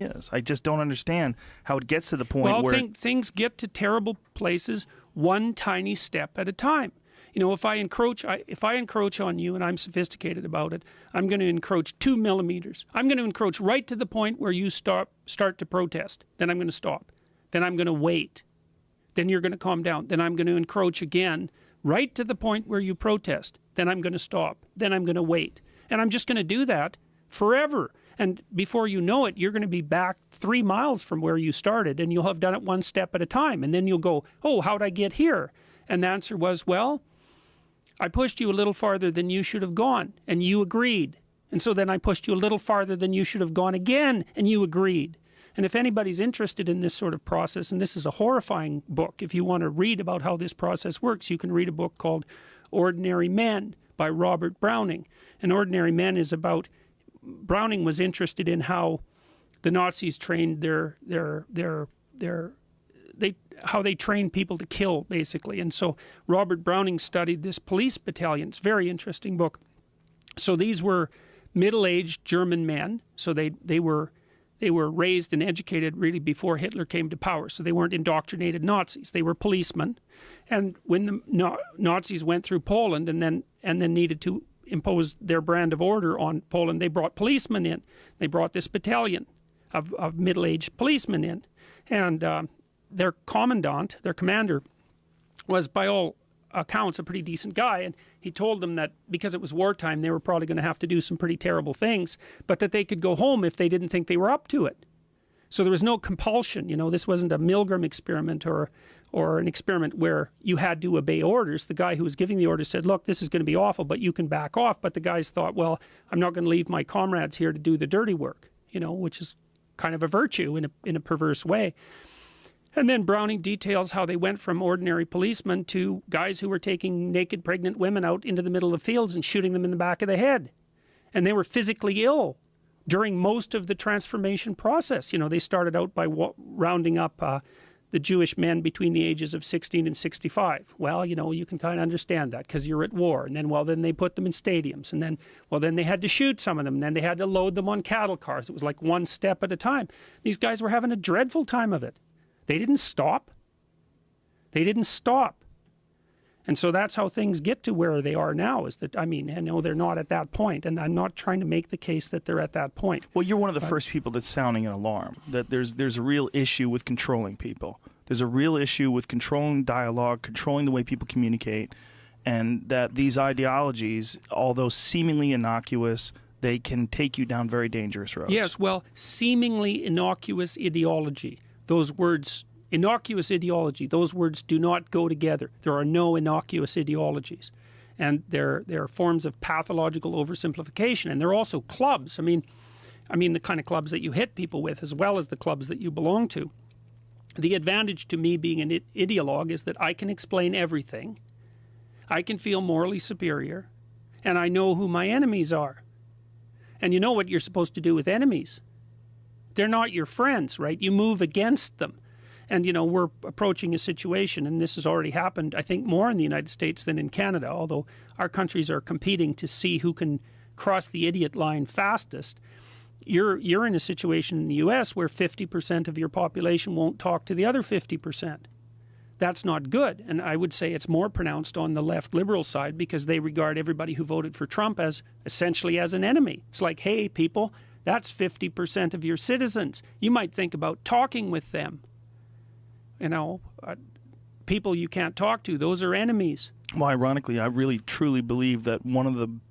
Yes, I just don't understand how it gets to the point where things get to terrible places one tiny step at a time. You know, if I encroach on you and I'm sophisticated about it, I'm going to encroach 2 millimeters. I'm going to encroach right to the point where you start to protest. Then I'm going to stop. Then I'm going to wait. Then you're going to calm down. Then I'm going to encroach again right to the point where you protest. Then I'm going to stop. Then I'm going to wait. And I'm just going to do that forever. And before you know it, you're going to be back 3 miles from where you started, and you'll have done it one step at a time. And then you'll go, oh, how'd I get here? And the answer was, well, I pushed you a little farther than you should have gone, and you agreed. And so then I pushed you a little farther than you should have gone again, and you agreed. And if anybody's interested in this sort of process, and this is a horrifying book, if you want to read about how this process works, you can read a book called Ordinary Men by Robert Browning. And Ordinary Men is about, Browning was interested in how the Nazis trained how they trained people to kill, basically. And so Robert Browning studied this police battalion. It's a very interesting book. So these were middle-aged German men. So they were raised and educated really before Hitler came to power. So they weren't indoctrinated Nazis. They were policemen. And when the Nazis went through Poland and then needed to impose their brand of order on Poland, they brought policemen in. They brought this battalion of middle-aged policemen in. And their commandant, their commander, was by all accounts a pretty decent guy, and he told them that because it was wartime they were probably going to have to do some pretty terrible things, but that they could go home if they didn't think they were up to it. So there was no compulsion. You know, this wasn't a Milgram experiment or an experiment where you had to obey orders. The guy who was giving the orders said, look, this is going to be awful, but you can back off. But the guys thought, well, I'm not going to leave my comrades here to do the dirty work, you know, which is kind of a virtue in a perverse way. And then Browning details how they went from ordinary policemen to guys who were taking naked pregnant women out into the middle of the fields and shooting them in the back of the head. And they were physically ill during most of the transformation process. You know, they started out by rounding up the Jewish men between the ages of 16 and 65. Well, you know, you can kind of understand that because you're at war. And then, well, then they put them in stadiums. And then, well, then they had to shoot some of them. And then they had to load them on cattle cars. It was like one step at a time. These guys were having a dreadful time of it. They didn't stop. They didn't stop. And so that's how things get to where they are now, is that, I mean, I know they're not at that point, and I'm not trying to make the case that they're at that point. Well, you're one of the first people that's sounding an alarm, that there's a real issue with controlling people. There's a real issue with controlling dialogue, controlling the way people communicate, and that these ideologies, although seemingly innocuous, they can take you down very dangerous roads. Yes, well, seemingly innocuous ideology. Those words, innocuous ideology, those words do not go together. There are no innocuous ideologies. And they're forms of pathological oversimplification. And they're also clubs. I mean the kind of clubs that you hit people with, as well as the clubs that you belong to. The advantage to me being an ideologue is that I can explain everything. I can feel morally superior. And I know who my enemies are. And you know what you're supposed to do with enemies. They're not your friends, right? You move against them. And, you know, we're approaching a situation, and this has already happened, I think, more in the United States than in Canada, although our countries are competing to see who can cross the idiot line fastest. You're in a situation in the U.S. where 50% of your population won't talk to the other 50%. That's not good. And I would say it's more pronounced on the left liberal side because they regard everybody who voted for Trump as essentially as an enemy. It's like, hey, people, that's 50% of your citizens. You might think about talking with them. You know, people you can't talk to, those are enemies. Well, ironically, I really truly believe that one of the